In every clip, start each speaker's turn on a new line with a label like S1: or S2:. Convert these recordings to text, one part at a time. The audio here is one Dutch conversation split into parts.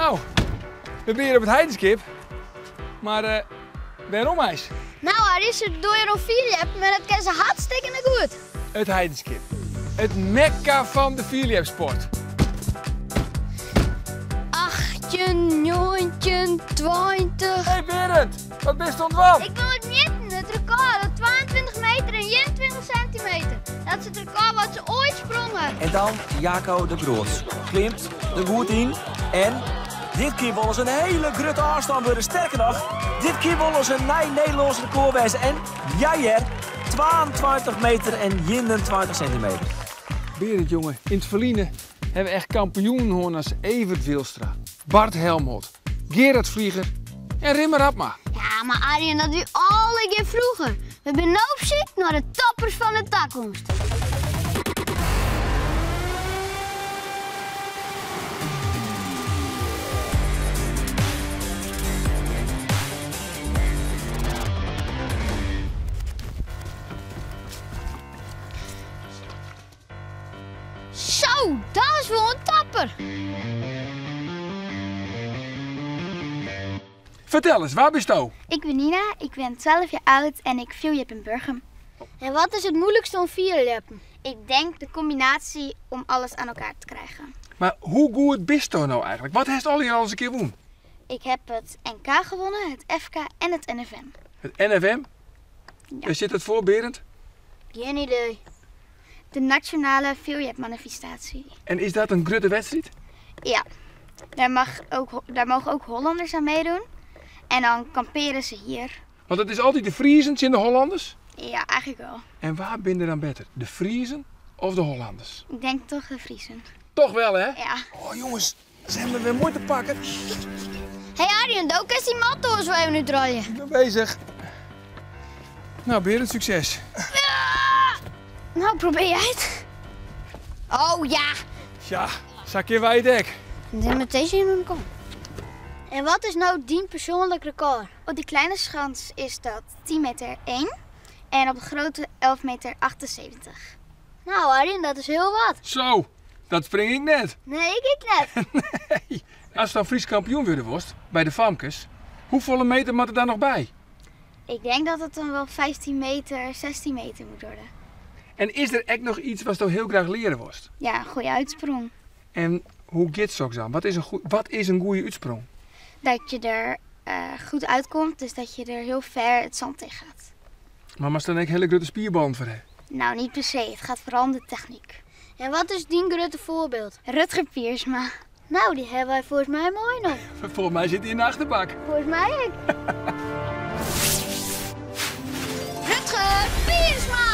S1: Nou, we zijn hier op het heidenskip. Maar waarom ijs?
S2: Nou Harry, ze doen je nog 4 hebt, maar dat kan ze hartstikke goed.
S1: Het heidenskip. Het mekka van de vierliepsport.
S2: 18, 19, 20.
S1: Hey Berend, wat best ontwand?
S2: Ik wil het meten, het record op 22 meter en 21 centimeter. Dat is het record wat ze ooit sprongen.
S3: En dan Jaco de Groot. Klimt er goed in en dit keer willen ze een hele grote afstand worden. Sterker nog, dit keer willen ze een Nederlands record wijzen. En jij er 22 meter en 21 centimeter.
S1: Berend jongen, in het verliezen hebben we echt kampioenen als Evert Wilstra, Bart Helmholtz, Gerard Vlieger en Rimmer Rapma.
S2: Ja, maar Arjen, dat doe alle keer vroeger. We zijn nu op zoek naar de toppers van de toekomst. Zo, dat is wel een tapper.
S1: Vertel eens, waar ben je?
S4: Ik ben Nina, ik ben 12 jaar oud en ik vierlip in Burgum.
S2: En wat is het moeilijkste om 4 leppen?
S4: Ik denk de combinatie om alles aan elkaar te krijgen.
S1: Maar hoe goed bist je nou eigenlijk? Wat heeft al eens een keer gewonnen?
S4: Ik heb het NK gewonnen, het FK en het NFM.
S1: Het NFM?
S4: Ja.
S1: Waar zit het voor, Berend?
S2: Geen idee.
S4: De Nationale Vierlip-manifestatie.
S1: En is dat een grote wedstrijd?
S4: Ja, daar mogen ook Hollanders aan meedoen. En dan kamperen ze hier.
S1: Want het is altijd de Friesens en de Hollanders.
S4: Ja, eigenlijk wel.
S1: En waar ben je dan beter? De Friesen of de Hollanders?
S4: Ik denk toch de Friesen.
S1: Toch wel, hè?
S4: Ja.
S1: Oh jongens, ze hebben me weer mooi te pakken.
S2: Hé Arjen, ook is die matto's waar we nu draaien.
S1: Ik ben bezig. Nou, Berend, succes.
S4: Nou, probeer jij het.
S2: Oh ja.
S1: Ja, zak je bij je dek.
S2: Dan met deze in de kom. En wat is nou die persoonlijk record?
S4: Op die kleine schans is dat 10 meter 1 en op de grote 11 meter 78.
S2: Nou Arjen, dat is heel wat.
S1: Zo, dat spring ik net.
S2: Nee, ik net.
S1: Nee. Als je dan Fries kampioen worden wordt, bij de Famkes, hoeveel meter moet er daar nog bij?
S4: Ik denk dat het dan wel 15 meter, 16 meter moet worden.
S1: En is er echt nog iets wat je heel graag leren wordt?
S4: Ja, een goede uitsprong.
S1: En hoe gaat het dan? Wat is een goede uitsprong?
S4: Dat je er goed uitkomt, dus dat je er heel ver het zand tegen gaat.
S1: Maar als je dan een hele grote spierband voor hebt?
S4: Nou, niet per se. Het gaat vooral om de techniek.
S2: En wat is die grote voorbeeld?
S4: Rutger Piersma.
S2: Nou, die hebben wij volgens mij mooi nog.
S1: Volgens mij zit hij in de achterbak.
S2: Volgens mij ook. Rutger Piersma!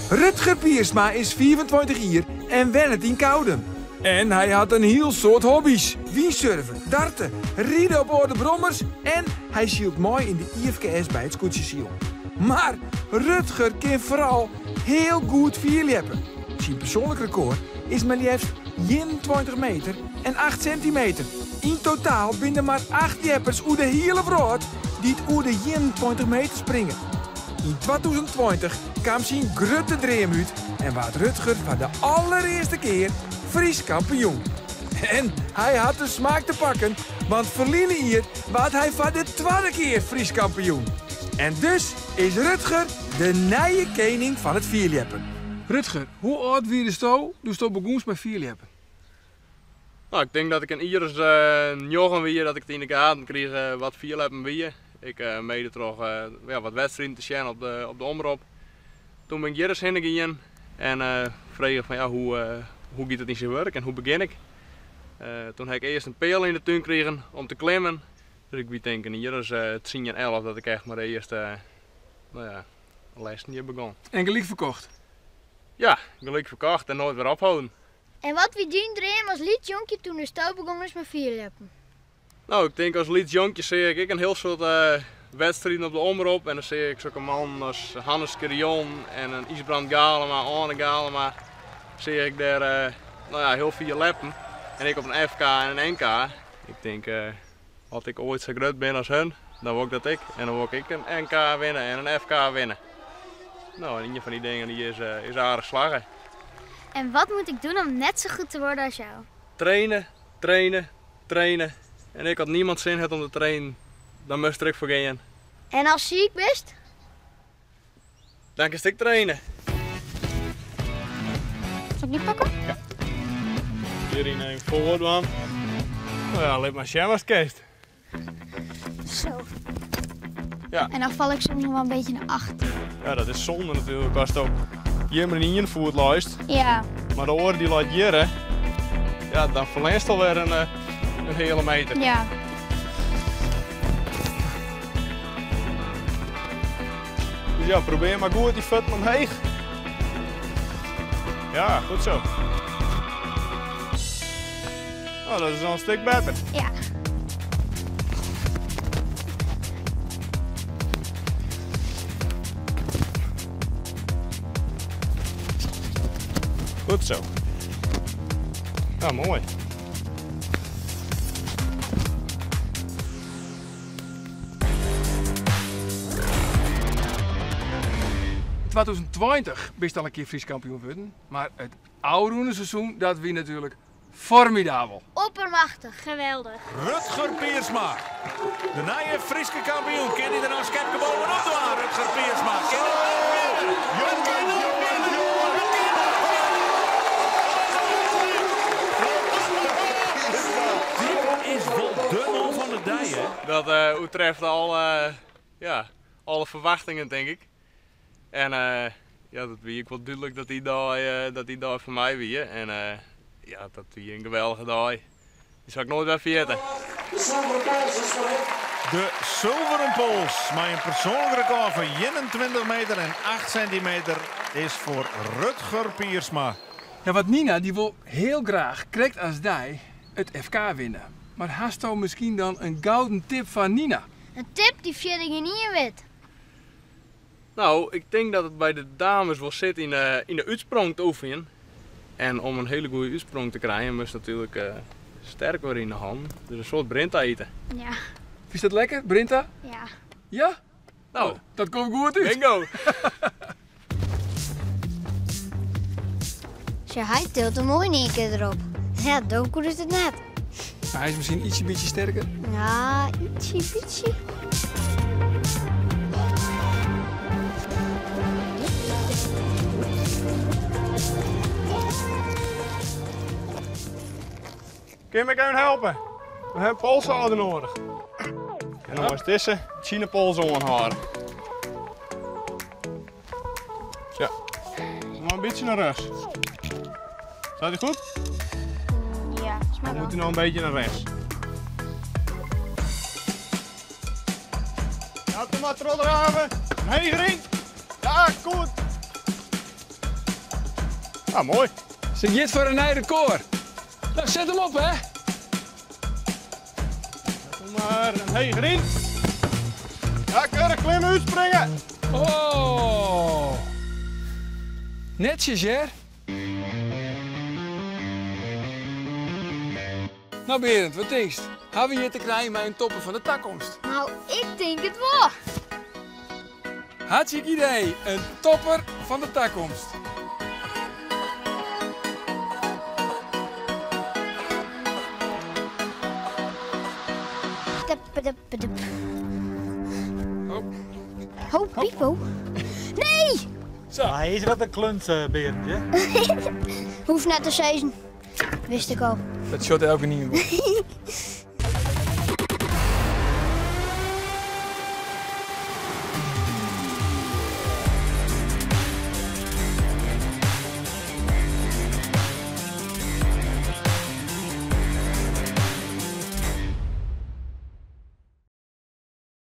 S1: Rutger Piersma is 24 jaar en woont in Kouden. En hij had een heel soort hobby's. Windsurfen, darten, rijden op oude brommers en hij zielt mooi in de IFKS bij het scootjesiel. Maar Rutger kan vooral heel goed vierleppen. Zijn persoonlijk record is maar liefst 21 meter en 8 centimeter. In totaal binnen maar 8 jeppers over de hele wereld die het over de 21 meter springen. In 2020 kwam zijn grote droom uit en werd Rutger voor de allereerste keer Fries kampioen. En hij had de smaak te pakken, want verliezen hier werd hij voor de tweede keer Fries kampioen. En dus is Rutger de nieuwe koning van het vierleppen. Rutger, hoe oud wie je toen je begon met vierleppen?
S5: Nou, ik denk dat ik een ieders jongen weer dat ik het in de gaten kreeg wat vierleppen weer. Ik meede toch wat wedstrijden te zien op de omroep. Toen ben ik hier heen gegaan en vroeg van ja, hoe gaat het in zijn werk en hoe begin ik? Toen heb ik eerst een pijl in de tuin gekregen om te klimmen. Dus ik weet denken hier is 10 en 11 dat ik echt maar de eerste lessen hier begon.
S1: En gelijk verkocht?
S5: Ja, gelijk verkocht en nooit weer ophouden.
S2: En wat wie die dream als liedjonkje toen de stoot begon is met 4 leppen?
S5: Nou, ik denk als liedjonkje zie ik een heel soort wedstrijden op de omroep. En dan zie ik zulke man als Hannes Kerion en een Isbrand Galema, Arne Galema. Zie ik daar heel veel leppen. En ik op een FK en een NK. Ik denk, als ik ooit zo groot ben als hun, dan word ik dat ik. En dan word ik een NK winnen en een FK winnen. Nou, en een van die dingen die is aardig slagen.
S4: En wat moet ik doen om net zo goed te worden als jou?
S5: Trainen, trainen, trainen. En ik had niemand zin had om te trainen, dan moest ik voor gaan.
S2: En als je ziek bent?
S5: Dan kan ik trainen.
S4: Zal ik niet pakken?
S5: Hierin een voor dan. Nou ja, alleen maar sjammers kerst.
S4: Zo.
S5: Ja.
S4: En dan val ik soms nog wel een beetje naar achter.
S5: Ja, dat is zonde natuurlijk als het ook helemaal niet in voet luist.
S4: Ja.
S5: Maar de oren die laat jaren, ja, dan verliest alweer een hele meter.
S4: Ja.
S5: Dus ja, probeer maar goed die voeten omheen. Ja, goed zo. Oh, dat is al een stuk beter.
S4: Ja.
S5: Goed zo. Ja, mooi. In 2020 best al een keer Fries kampioen geworden, maar het oude seizoen dat wie natuurlijk formidabel.
S2: Oppermachtig. Geweldig.
S6: Rutger Piersma. De nieuwe Frieske kampioen. Kan hij er nou schepje bovenop doen? Rutger Piersma. Kan Dit is wel de man van de dij, hè?
S5: Dat betreft al, ja, alle verwachtingen, denk ik. En ja, dat wie ik wel duidelijk dat hij daar voor mij weer. En ja, dat hij een geweldige dag. Die zal ik nooit weer vergeten.
S6: De zilveren pols met een persoonlijk record van 21 meter en 8 centimeter is voor Rutger Piersma.
S1: Ja, wat Nina die wil heel graag krijgt als die het FK winnen. Maar haast nou misschien dan een gouden tip van Nina?
S2: Een tip die je niet in weet.
S5: Nou, ik denk dat het bij de dames wel zit in de uitsprong te oefenen. En om een hele goede uitsprong te krijgen, moest natuurlijk sterk worden in de hand. Dus een soort Brinta eten.
S4: Ja.
S1: Is dat lekker, Brinta?
S4: Ja.
S1: Ja?
S5: Nou,
S1: Dat komt goed uit.
S5: bingo!
S2: Hij tilt hem mooi in één keer erop. Ja, donker is het net.
S1: Maar hij is misschien ietsje beetje sterker.
S2: Ja, ietsje.
S5: Kun je me even helpen? We hebben polshouden nodig. En dan was deze China-polsen aanhalen. Ja. Nog een beetje naar rechts. Staat hij goed?
S4: Ja, is maar
S5: Dan
S4: wel.
S5: moet hij nog een beetje naar rechts. Ja, de maar trollenhaven. Nee, Grien. Ja, goed. Ah, mooi.
S1: Ze jit voor een nieuw record. Nou, zet hem op, hè.
S5: Doe maar een hey, Grien. Ja, keurig klimmen, uitspringen.
S1: Oh. Netjes, hè? Nou, Berend, wat denkst? Hebben we hier te krijgen met een topper van de toekomst?
S2: Nou, ik denk het wel.
S1: Hartstikke idee, een topper van de toekomst.
S4: Ho, Pipo. Nee!
S7: Hij is wat een klunt, Berendje.
S2: Hoeft net te zeggen. Wist ik al.
S1: Dat shot elke niet meer.